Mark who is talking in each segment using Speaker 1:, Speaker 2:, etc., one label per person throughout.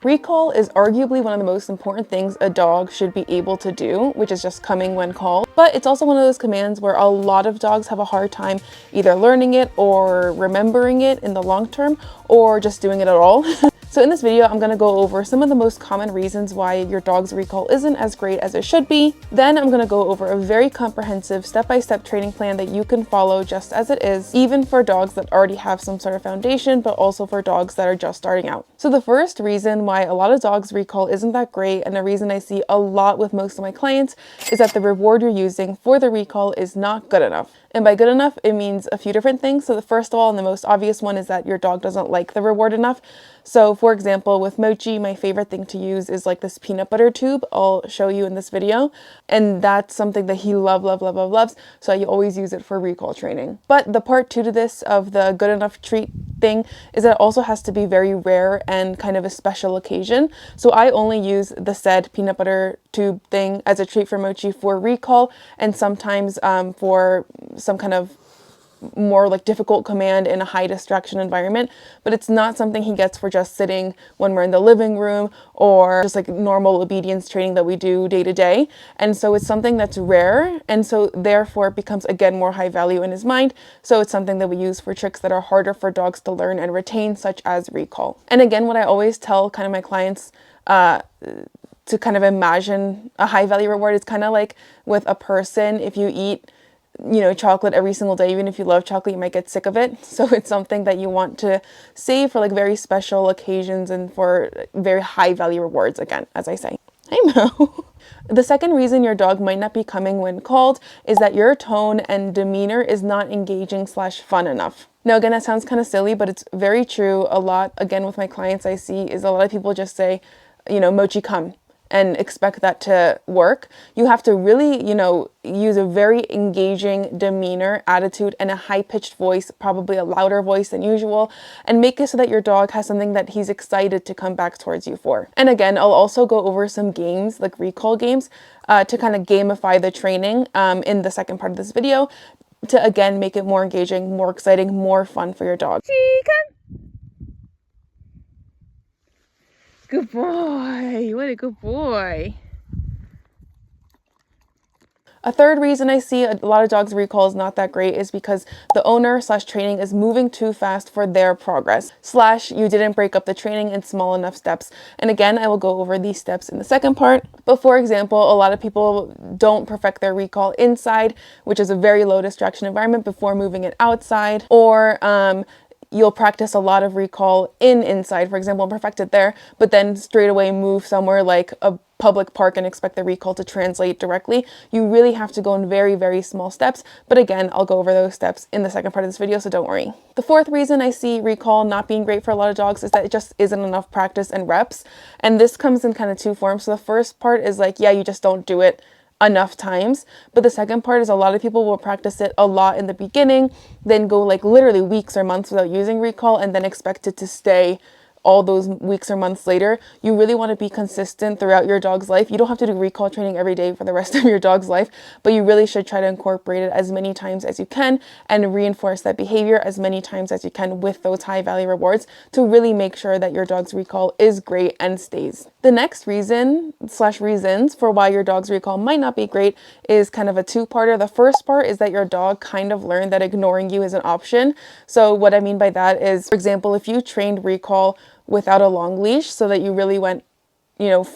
Speaker 1: Recall is arguably one of the most important things a dog should be able to do, which is just coming when called. But it's also one of those commands where a lot of dogs have a hard time either learning it or remembering it in the long term, or just doing it at all. So in this video, I'm gonna go over some of the most common reasons why your dog's recall isn't as great as it should be. Then I'm gonna go over a very comprehensive step-by-step training plan that you can follow just as it is, even for dogs that already have some sort of foundation, but also for dogs that are just starting out. So the first reason why a lot of dogs' recall isn't that great, and the reason I see a lot with most of my clients, is that the reward you're using for the recall is not good enough. And by good enough, it means a few different things. So the first of all, and the most obvious one, is that your dog doesn't like the reward enough. So for example, with Mochi, my favorite thing to use is like this peanut butter tube. I'll show you in this video. And that's something that he loves. So I always use it for recall training. But the part two to this of the good enough treat thing is that it also has to be very rare and kind of a special occasion. So I only use the said peanut butter tube thing as a treat for Mochi for recall, and sometimes for some kind of more like difficult command in a high distraction environment. But it's not something he gets for just sitting when we're in the living room or just like normal obedience training that we do day to day. And so it's something that's rare, and so therefore it becomes again more high value in his mind. So it's something that we use for tricks that are harder for dogs to learn and retain, such as recall. And again, what I always tell kind of my clients to kind of imagine a high value reward is kind of like with a person. If you eat chocolate every single day, even if you love chocolate, you might get sick of it. So it's something that you want to save for like very special occasions and for very high value rewards, again, as I say. Hey Mo. The second reason your dog might not be coming when called is that your tone and demeanor is not engaging / fun enough. Now again, that sounds kind of silly, but it's very true. A lot, again, with my clients I see is a lot of people just say, Mochi, come, and expect that to work. You have to really, use a very engaging demeanor, attitude, and a high-pitched voice, probably a louder voice than usual, and make it so that your dog has something that he's excited to come back towards you for. And again, I'll also go over some games, like recall games, to kind of gamify the training in the second part of this video, to again make it more engaging, more exciting, more fun for your dog. Good boy. What a good boy. A third reason I see a lot of dogs' recall is not that great is because the owner / training is moving too fast for their progress / you didn't break up the training in small enough steps. And again, I will go over these steps in the second part. But for example, a lot of people don't perfect their recall inside, which is a very low distraction environment, before moving it outside, or you'll practice a lot of recall inside, for example, and perfect it there, but then straight away move somewhere like a public park and expect the recall to translate directly. You really have to go in very, very small steps. But again, I'll go over those steps in the second part of this video, so don't worry. The fourth reason I see recall not being great for a lot of dogs is that it just isn't enough practice and reps. And this comes in kind of two forms. So the first part is like, yeah, you just don't do it enough times. But the second part is a lot of people will practice it a lot in the beginning, then go like literally weeks or months without using recall, and then expect it to stay all those weeks or months later. You really want to be consistent throughout your dog's life. You don't have to do recall training every day for the rest of your dog's life, but you really should try to incorporate it as many times as you can and reinforce that behavior as many times as you can with those high value rewards to really make sure that your dog's recall is great and stays. The next reason / reasons for why your dog's recall might not be great is kind of a two-parter. The first part is that your dog kind of learned that ignoring you is an option. So what I mean by that is, for example, if you trained recall without a long leash, so that you really went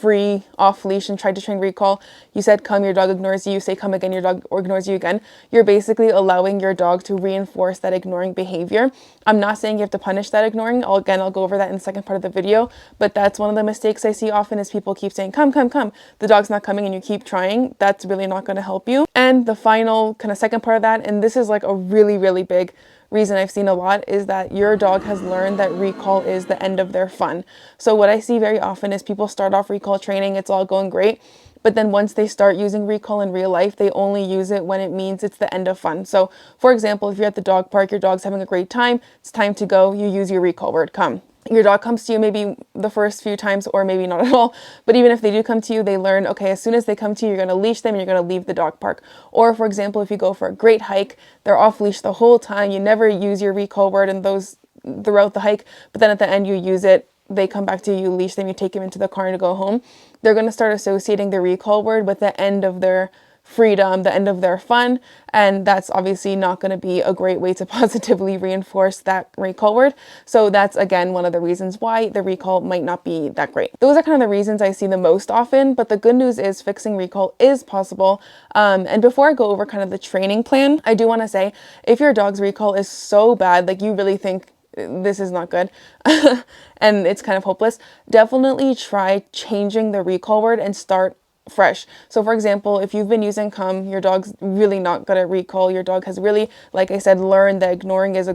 Speaker 1: free off leash and tried to train recall, you said come, your dog ignores you, you say come again, your dog ignores you again, you're basically allowing your dog to reinforce that ignoring behavior. I'm not saying you have to punish that ignoring. I'll go over that in the second part of the video, but that's one of the mistakes I see often is people keep saying come, the dog's not coming, and you keep trying. That's really not going to help you. And the final kind of second part of that, and this is like a really, really big reason I've seen a lot, is that your dog has learned that recall is the end of their fun. So what I see very often is people start off recall training, it's all going great, but then once they start using recall in real life, they only use it when it means it's the end of fun. So for example, if you're at the dog park, your dog's having a great time, it's time to go, you use your recall word, come. Your dog comes to you maybe the first few times or maybe not at all, but even if they do come to you, they learn, okay, as soon as they come to you, you're going to leash them and you're going to leave the dog park. Or for example, if you go for a great hike, they're off leash the whole time, you never use your recall word in those throughout the hike, but then at the end you use it they come back to you, you leash them, you take them into the car to go home, they're going to start associating the recall word with the end of their freedom, the end of their fun, and that's obviously not going to be a great way to positively reinforce that recall word. So that's again one of the reasons why the recall might not be that great. Those are kind of the reasons I see the most often, but the good news is fixing recall is possible. And before I go over kind of the training plan, I do want to say, if your dog's recall is so bad, like you really think this is not good and it's kind of hopeless, definitely try changing the recall word and start fresh. So for example, if you've been using come, your dog's really not good at recall, your dog has really, like I said, learned that ignoring is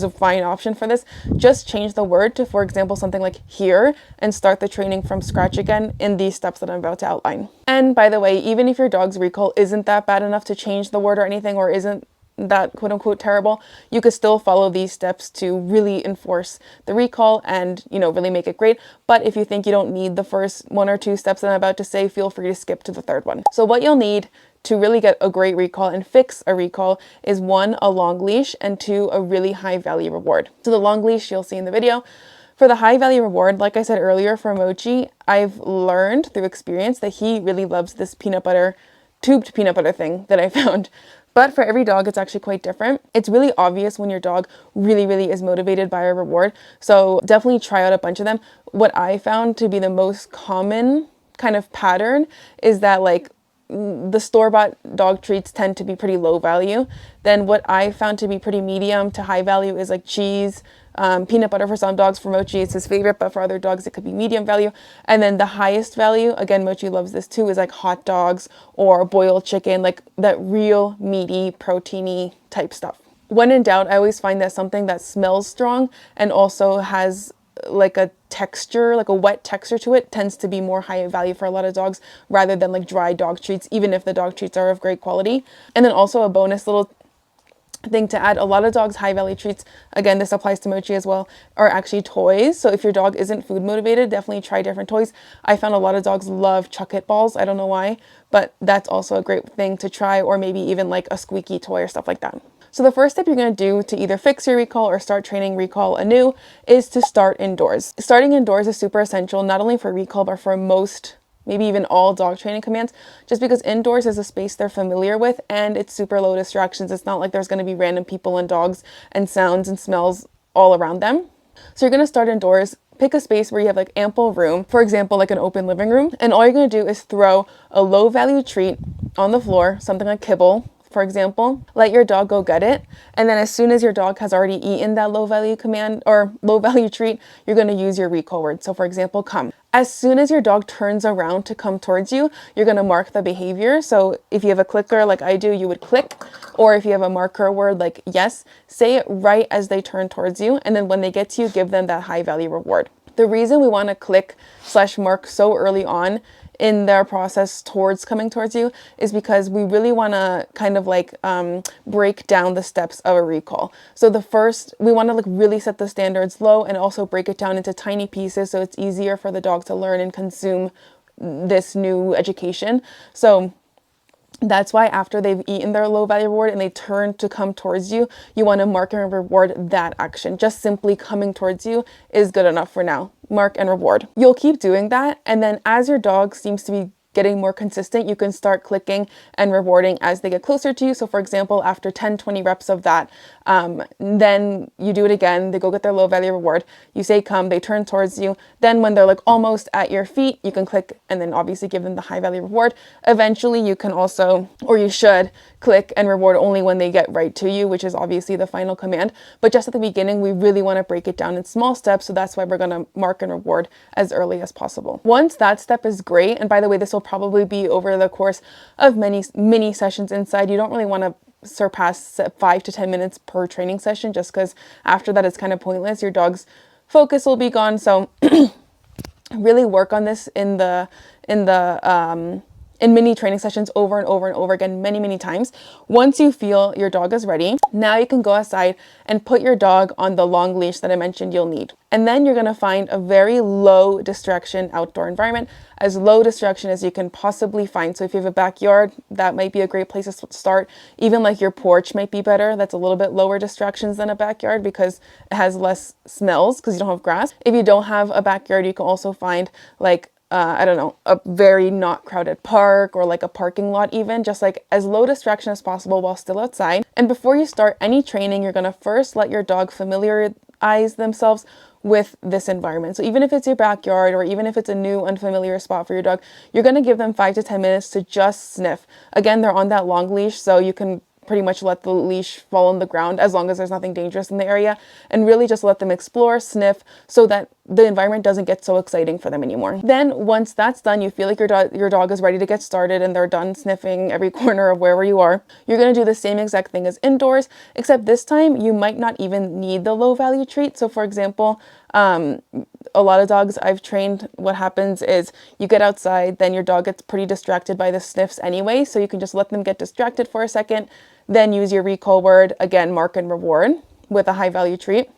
Speaker 1: a fine option for this, just change the word to, for example, something like here, and start the training from scratch again in these steps that I'm about to outline. And by the way, even if your dog's recall isn't that bad enough to change the word or anything, or isn't that quote unquote terrible, you could still follow these steps to really enforce the recall and, you know, really make it great. But if you think you don't need the first 1 or 2 steps that I'm about to say, feel free to skip to the third one. So what you'll need to really get a great recall and fix a recall is 1, a long leash, and 2, a really high value reward. So the long leash you'll see in the video. For the high value reward, like I said earlier, for Mochi, I've learned through experience that he really loves this tubed peanut butter thing that I found. But for every dog, it's actually quite different. It's really obvious when your dog really, really is motivated by a reward. So definitely try out a bunch of them. What I found to be the most common kind of pattern is that like the store-bought dog treats tend to be pretty low value. Then what I found to be pretty medium to high value is like cheese, peanut butter for some dogs. For Mochi, it's his favorite, but for other dogs, it could be medium value. And then the highest value, again, Mochi loves this too, is like hot dogs or boiled chicken, like that real meaty, proteiny type stuff. When in doubt, I always find that something that smells strong and also has like a texture, like a wet texture to it, tends to be more high value for a lot of dogs rather than like dry dog treats, even if the dog treats are of great quality. And then also a bonus little thing to add, a lot of dogs' high value treats, again, this applies to Mochi as well, are actually toys. So if your dog isn't food motivated, definitely try different toys. I found a lot of dogs love Chuck-It balls. I don't know why, but that's also a great thing to try, or maybe even like a squeaky toy or stuff like that. So the first step you're going to do to either fix your recall or start training recall anew is to start indoors. Starting indoors is super essential, not only for recall, but for most, maybe even all dog training commands, just because indoors is a space they're familiar with and it's super low distractions. It's not like there's going to be random people and dogs and sounds and smells all around them. So you're going to start indoors. Pick a space where you have like ample room, for example, like an open living room. And all you're going to do is throw a low value treat on the floor, something like kibble, for example. Let your dog go get it. And then as soon as your dog has already eaten that low value command or low value treat, you're going to use your recall word. So for example, come. As soon as your dog turns around to come towards you, you're going to mark the behavior. So if you have a clicker like I do, you would click. Or if you have a marker word like yes, say it right as they turn towards you. And then when they get to you, give them that high value reward. The reason we want to click/mark so early on in their process towards coming towards you is because we really want to kind of like break down the steps of a recall. So the first, we want to like really set the standards low and also break it down into tiny pieces so it's easier for the dog to learn and consume this new education. So that's why after they've eaten their low value reward and they turn to come towards you, you want to mark and reward that action. Just simply coming towards you is good enough for now. Mark and reward. You'll keep doing that. And then as your dog seems to be getting more consistent, you can start clicking and rewarding as they get closer to you. So for example, after 10-20 reps of that, then you do it again, they go get their low value reward, you say come, they turn towards you. Then when they're like almost at your feet, you can click and then obviously give them the high value reward. Eventually you can also, or you should, click and reward only when they get right to you, which is obviously the final command. But just at the beginning, we really want to break it down in small steps. So that's why we're going to mark and reward as early as possible. Once that step is great, and by the way, this will probably be over the course of many mini sessions inside. You don't really want to surpass 5 to 10 minutes per training session, just because after that it's kind of pointless. Your dog's focus will be gone. So really work on this in the in mini training sessions over and over and over again, many times. Once you feel your dog is ready, now you can go outside and put your dog on the long leash that I mentioned you'll need. And then you're going to find a very low distraction outdoor environment, as low distraction as you can possibly find. So if you have a backyard, that might be a great place to start. Even like your porch might be better. That's a little bit lower distractions than a backyard because it has less smells because you don't have grass. If you don't have a backyard, you can also find like I don't know, a very not crowded park or like a parking lot even, just like as low distraction as possible while still outside. And before you start any training, you're going to first let your dog familiarize themselves with this environment. So even if it's your backyard or even if it's a new unfamiliar spot for your dog, you're going to give them 5 to 10 minutes to just sniff. Again, they're on that long leash, so you can pretty much let the leash fall on the ground as long as there's nothing dangerous in the area, and really just let them explore, sniff, so that the environment doesn't get so exciting for them anymore. Then once that's done, you feel like your dog is ready to get started and they're done sniffing every corner of wherever you are. You're going to do the same exact thing as indoors, except this time you might not even need the low value treat. So for example, a lot of dogs I've trained, what happens is you get outside, then your dog gets pretty distracted by the sniffs anyway, so you can just let them get distracted for a second, then use your recall word, again, mark and reward with a high value treat.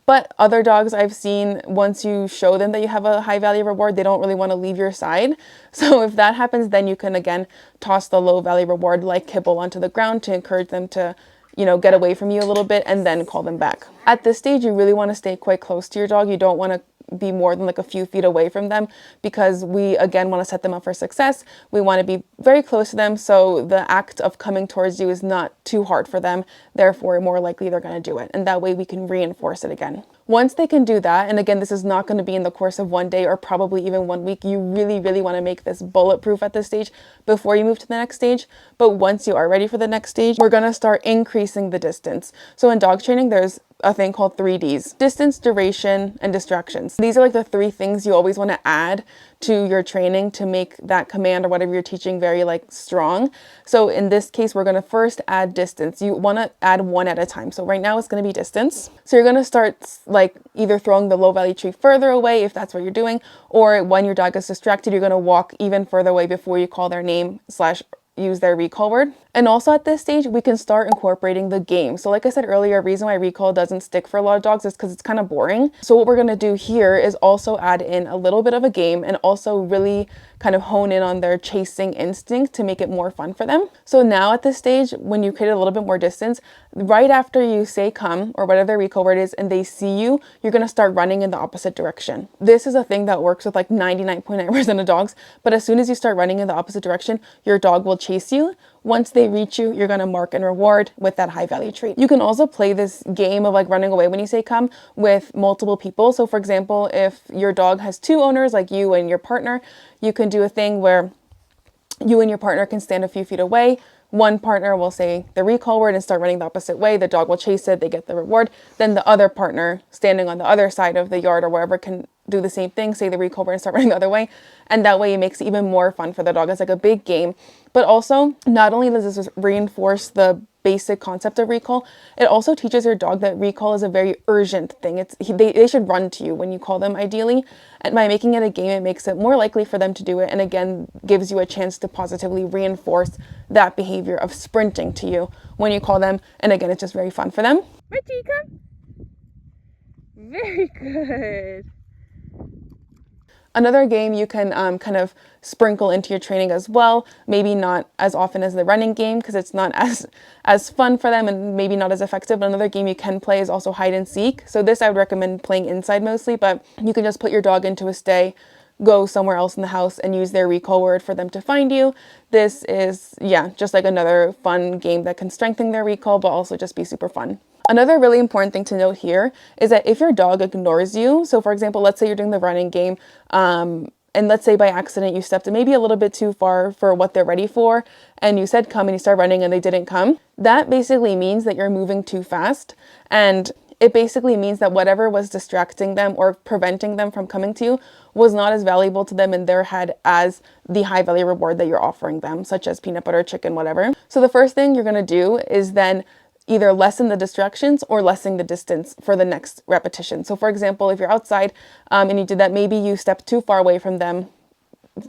Speaker 1: But other dogs I've seen, once you show them that you have a high value reward, they don't really want to leave your side. So if that happens, then you can again toss the low value reward like kibble onto the ground to encourage them to, you know, get away from you a little bit and then call them back. At this stage, you really want to stay quite close to your dog. You don't want to be more than like a few feet away from them, because we again want to set them up for success. We want to be very close to them, so the act of coming towards you is not too hard for them, therefore more likely they're going to do it, and that way we can reinforce it again. Once they can do that, and again, this is not going to be in the course of one day or probably even 1 week, you really want to make this bulletproof at this stage before you move to the next stage. But once you are ready for the next stage, we're going to start increasing the distance. So in dog training, there's a thing called 3Ds: distance, duration, and distractions. These are like the 3 things you always want to add to your training to make that command or whatever you're teaching very like strong. So in this case, we're going to first add distance. You want to add 1 at a time. So right now it's going to be distance. So you're going to start like either throwing the low value tree further away if that's what you're doing, or when your dog is distracted, you're going to walk even further away before you call their name / use their recall word. And also at this stage, we can start incorporating the game. So like I said earlier, a reason why recall doesn't stick for a lot of dogs is because it's kind of boring. So what we're going to do here is also add in a little bit of a game and also really kind of hone in on their chasing instinct to make it more fun for them. So now at this stage, when you create a little bit more distance, right after you say come or whatever their recall word is and they see you, you're going to start running in the opposite direction. This is a thing that works with like 99.9% of dogs, but as soon as you start running in the opposite direction, your dog will chase you. Once they reach you, you're going to mark and reward with that high value treat. You can also play this game of like running away when you say come with multiple people. So for example, if your dog has 2 owners, like you and your partner, you can do a thing where you and your partner can stand a few feet away. One partner will say the recall word and start running the opposite way. The dog will chase it, they get the reward. Then the other partner standing on the other side of the yard or wherever can do the same thing, say the recall word and start running the other way. And that way it makes it even more fun for the dog. It's like a big game. But also, not only does this reinforce the basic concept of recall, it also teaches your dog that recall is a very urgent thing. They should run to you when you call them ideally. And by making it a game, it makes it more likely for them to do it. And again, gives you a chance to positively reinforce that behavior of sprinting to you when you call them. And again, it's just very fun for them. Right, Chica? Very good. Another game you can kind of sprinkle into your training as well, maybe not as often as the running game because it's not as fun for them and maybe not as effective. But another game you can play is also hide and seek. So this I would recommend playing inside mostly, but you can just put your dog into a stay, go somewhere else in the house and use their recall word for them to find you. This is, yeah, just like another fun game that can strengthen their recall, but also just be super fun. Another really important thing to note here is that if your dog ignores you, so for example, let's say you're doing the running game, and let's say by accident you stepped maybe a little bit too far for what they're ready for, and you said come and you start running and they didn't come, that basically means that you're moving too fast. And it basically means that whatever was distracting them or preventing them from coming to you was not as valuable to them in their head as the high value reward that you're offering them, such as peanut butter, chicken, whatever. So the first thing you're going to do is then either lessen the distractions or lessen the distance for the next repetition. So for example, if you're outside and you did that, maybe you stepped too far away from them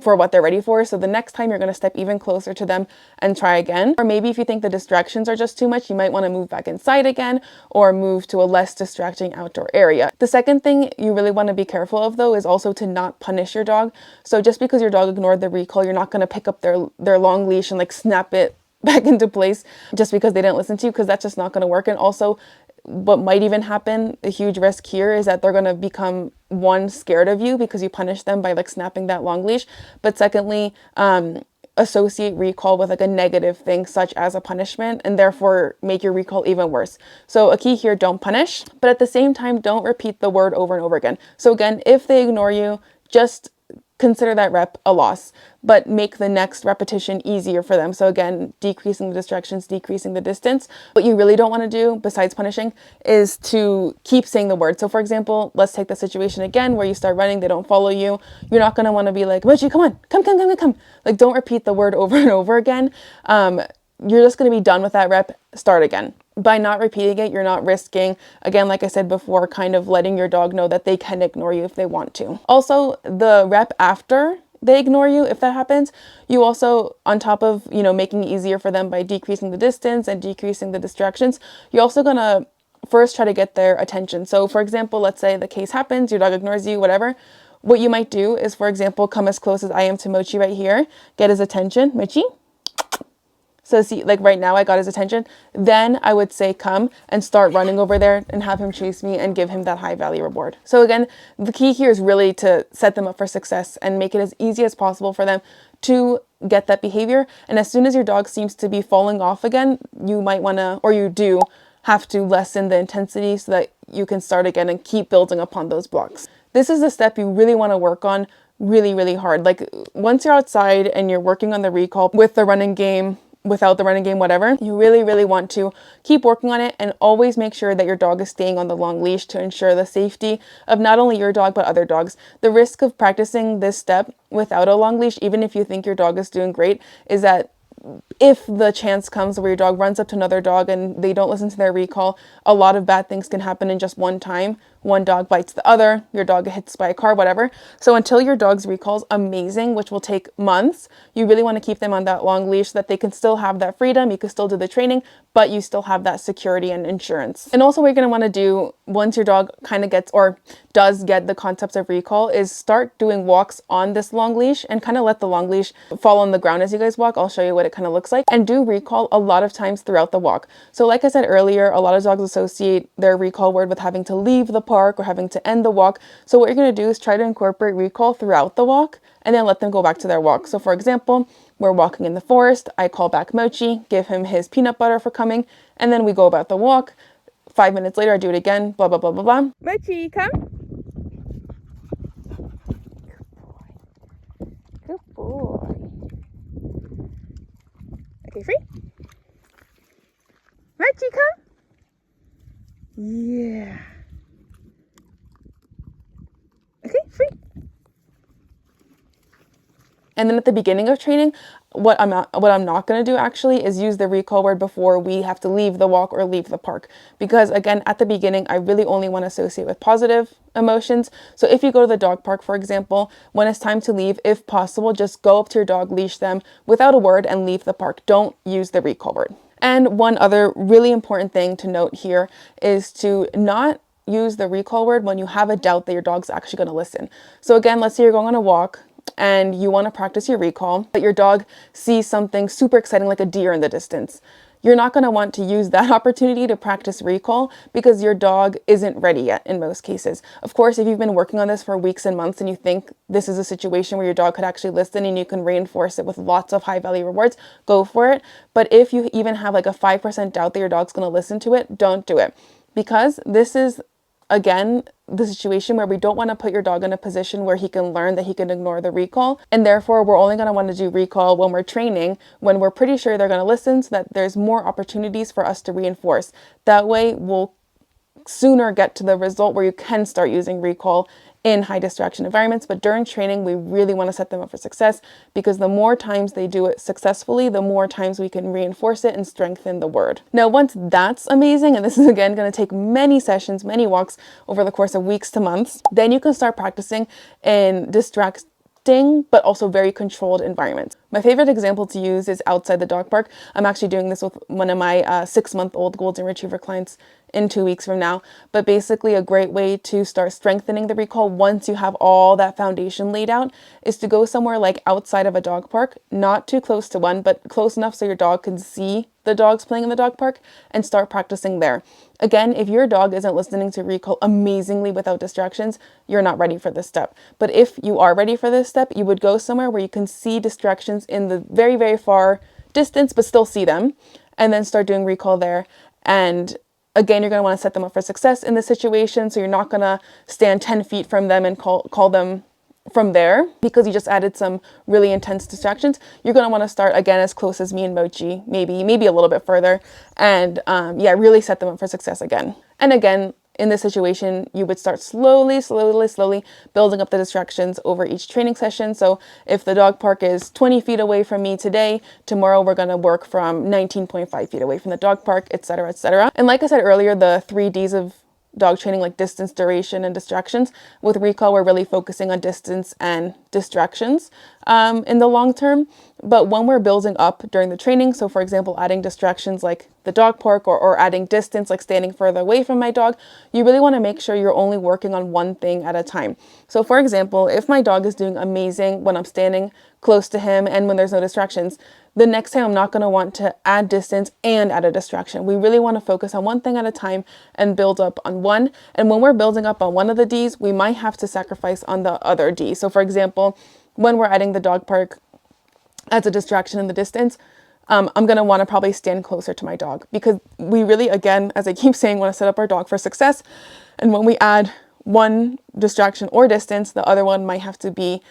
Speaker 1: for what they're ready for. So the next time you're going to step even closer to them and try again. Or maybe if you think the distractions are just too much, you might want to move back inside again or move to a less distracting outdoor area. The second thing you really want to be careful of though is also to not punish your dog. So just because your dog ignored the recall, you're not going to pick up their long leash and like snap it back into place just because they didn't listen to you, because that's just not going to work. And also what might even happen, a huge risk here, is that they're going to become, one, scared of you because you punish them by like snapping that long leash, but secondly, associate recall with like a negative thing such as a punishment, and therefore make your recall even worse. So a key here, don't punish, but at the same time, don't repeat the word over and over again. So again, if they ignore you, just consider that rep a loss, but make the next repetition easier for them. So again, decreasing the distractions, decreasing the distance. What you really don't want to do, besides punishing, is to keep saying the word. So for example, let's take the situation again where you start running, they don't follow you. You're not going to want to be like, Mochi, come on, come. Like, don't repeat the word over and over again. You're just going to be done with that rep, start again. By not repeating it, you're not risking, again, like I said before, kind of letting your dog know that they can ignore you if they want to. Also, the rep after they ignore you, if that happens, you also, on top of, making it easier for them by decreasing the distance and decreasing the distractions, you're also going to first try to get their attention. So for example, let's say the case happens, your dog ignores you, whatever. What you might do is, for example, come as close as I am to Mochi right here, get his attention. Mochi. So see, like right now I got his attention. Then I would say come and start running over there and have him chase me and give him that high value reward. So again, the key here is really to set them up for success and make it as easy as possible for them to get that behavior. And as soon as your dog seems to be falling off again, you might want to, or you do have to lessen the intensity so that you can start again and keep building upon those blocks. This is a step you really want to work on really, really hard. Like once you're outside and you're working on the recall with the running game, without the running game, whatever, you really, really want to keep working on it and always make sure that your dog is staying on the long leash to ensure the safety of not only your dog, but other dogs. The risk of practicing this step without a long leash, even if you think your dog is doing great, is that if the chance comes where your dog runs up to another dog and they don't listen to their recall, a lot of bad things can happen in just one time. One dog bites the other, your dog gets hit by a car, whatever. So until your dog's recall is amazing, which will take months, you really want to keep them on that long leash so that they can still have that freedom. You can still do the training, but you still have that security and insurance. And also what you're going to want to do once your dog kind of gets or does get the concepts of recall is start doing walks on this long leash and kind of let the long leash fall on the ground as you guys walk. I'll show you what it kind of looks like, and do recall a lot of times throughout the walk. So like I said earlier, a lot of dogs associate their recall word with having to leave the park or having to end the walk. So what you're going to do is try to incorporate recall throughout the walk and then let them go back to their walk. So for example, we're walking in the forest, I call back Mochi, give him his peanut butter for coming, and then we go about the walk. 5 minutes later, I do it again, blah, blah, blah, blah, blah. Mochi, come. Good boy. Okay, free. Mochi, come. Yeah. Okay, free. And then at the beginning of training, what I'm not going to do actually is use the recall word before we have to leave the walk or leave the park. Because again, at the beginning, I really only want to associate with positive emotions. So if you go to the dog park, for example, when it's time to leave, if possible, just go up to your dog, leash them without a word and leave the park. Don't use the recall word. And one other really important thing to note here is to not use the recall word when you have a doubt that your dog's actually going to listen. So again, let's say you're going on a walk and you want to practice your recall, but your dog sees something super exciting like a deer in the distance. You're not going to want to use that opportunity to practice recall because your dog isn't ready yet in most cases. Of course, if you've been working on this for weeks and months and you think this is a situation where your dog could actually listen and you can reinforce it with lots of high value rewards, go for it. But if you even have like a 5% doubt that your dog's going to listen to it, don't do it. Because this is, again, the situation where we don't want to put your dog in a position where he can learn that he can ignore the recall. And therefore, we're only going to want to do recall when we're training, when we're pretty sure they're going to listen, so that there's more opportunities for us to reinforce. That way, we'll sooner get to the result where you can start using recall in high distraction environments. But during training, we really want to set them up for success, because the more times they do it successfully, the more times we can reinforce it and strengthen the word. Now, once that's amazing, and this is again going to take many sessions, many walks over the course of weeks to months, then you can start practicing in distracting, but also very controlled environments. My favorite example to use is outside the dog park. I'm actually doing this with one of my 6-month-old golden retriever clients in 2 weeks from now. But basically a great way to start strengthening the recall once you have all that foundation laid out is to go somewhere like outside of a dog park, not too close to one, but close enough so your dog can see the dogs playing in the dog park, and start practicing there. Again, if your dog isn't listening to recall amazingly without distractions, you're not ready for this step. But if you are ready for this step, you would go somewhere where you can see distractions in the very, very far distance, but still see them, and then start doing recall there. And again, you're going to want to set them up for success in this situation. So you're not going to stand 10 feet from them and call them from there because you just added some really intense distractions. You're going to want to start again as close as me and Mochi, maybe a little bit further, and really set them up for success again. And again, in this situation, you would start slowly building up the distractions over each training session. So if the dog park is 20 feet away from me today, tomorrow we're going to work from 19.5 feet away from the dog park, etc., etc. And like I said earlier, the 3 Ds of dog training, like distance, duration, and distractions. With recall, we're really focusing on distance and distractions in the long term. But when we're building up during the training, so for example, adding distractions like the dog park or adding distance, like standing further away from my dog, you really want to make sure you're only working on one thing at a time. So for example, if my dog is doing amazing when I'm standing close to him and when there's no distractions, the next time I'm not going to want to add distance and add a distraction. We really want to focus on one thing at a time and build up on one. And when we're building up on one of the Ds, we might have to sacrifice on the other D. So for example, when we're adding the dog park as a distraction in the distance, I'm going to want to probably stand closer to my dog because we really, again, as I keep saying, want to set up our dog for success. And when we add one distraction or distance, the other one might have to be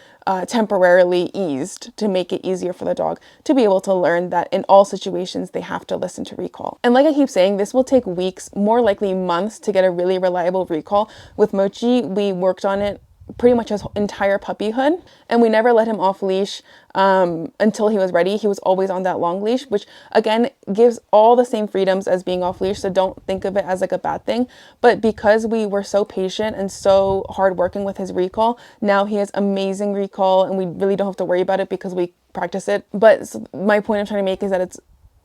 Speaker 1: temporarily eased to make it easier for the dog to be able to learn that in all situations they have to listen to recall. And like I keep saying, this will take weeks, more likely months, to get a really reliable recall. With Mochi, we worked on it pretty much his entire puppyhood, and we never let him off leash until he was ready. He was always on that long leash, which again gives all the same freedoms as being off leash, so don't think of it as like a bad thing. But because we were so patient and so hard working with his recall, now he has amazing recall and we really don't have to worry about it because we practice it. But my point I'm trying to make is that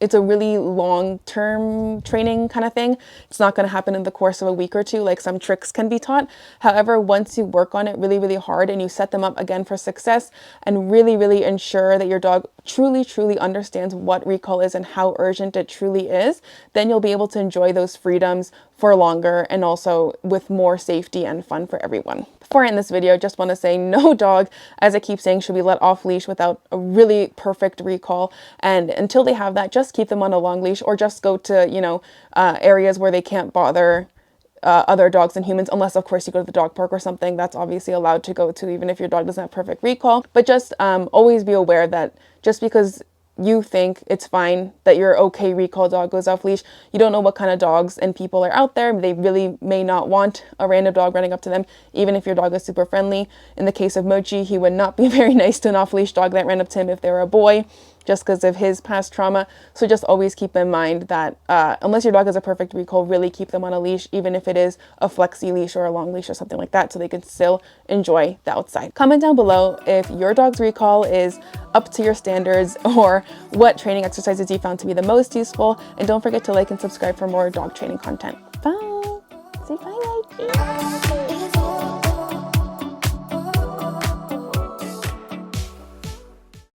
Speaker 1: it's a really long-term training kind of thing. It's not going to happen in the course of a week or two, like some tricks can be taught. However, once you work on it really, really hard and you set them up again for success and really, really ensure that your dog truly, truly understands what recall is and how urgent it truly is, then you'll be able to enjoy those freedoms for longer and also with more safety and fun for everyone. Before I end this video, I just want to say no dog, as I keep saying, should be let off leash without a really perfect recall. And until they have that, just keep them on a long leash or just go to, areas where they can't bother other dogs and humans, unless of course you go to the dog park or something. That's obviously allowed to go to, even if your dog doesn't have perfect recall. But just always be aware that just because you think it's fine that your okay recall dog goes off leash, you don't know what kind of dogs and people are out there. They really may not want a random dog running up to them, even if your dog is super friendly. In the case of Mochi, he would not be very nice to an off-leash dog that ran up to him if they were a boy, just because of his past trauma. So just always keep in mind that unless your dog has a perfect recall, really keep them on a leash, even if it is a flexi leash or a long leash or something like that, so they can still enjoy the outside. Comment down below if your dog's recall is up to your standards or what training exercises you found to be the most useful. And don't forget to like and subscribe for more dog training content. Bye. Say bye, Mikey.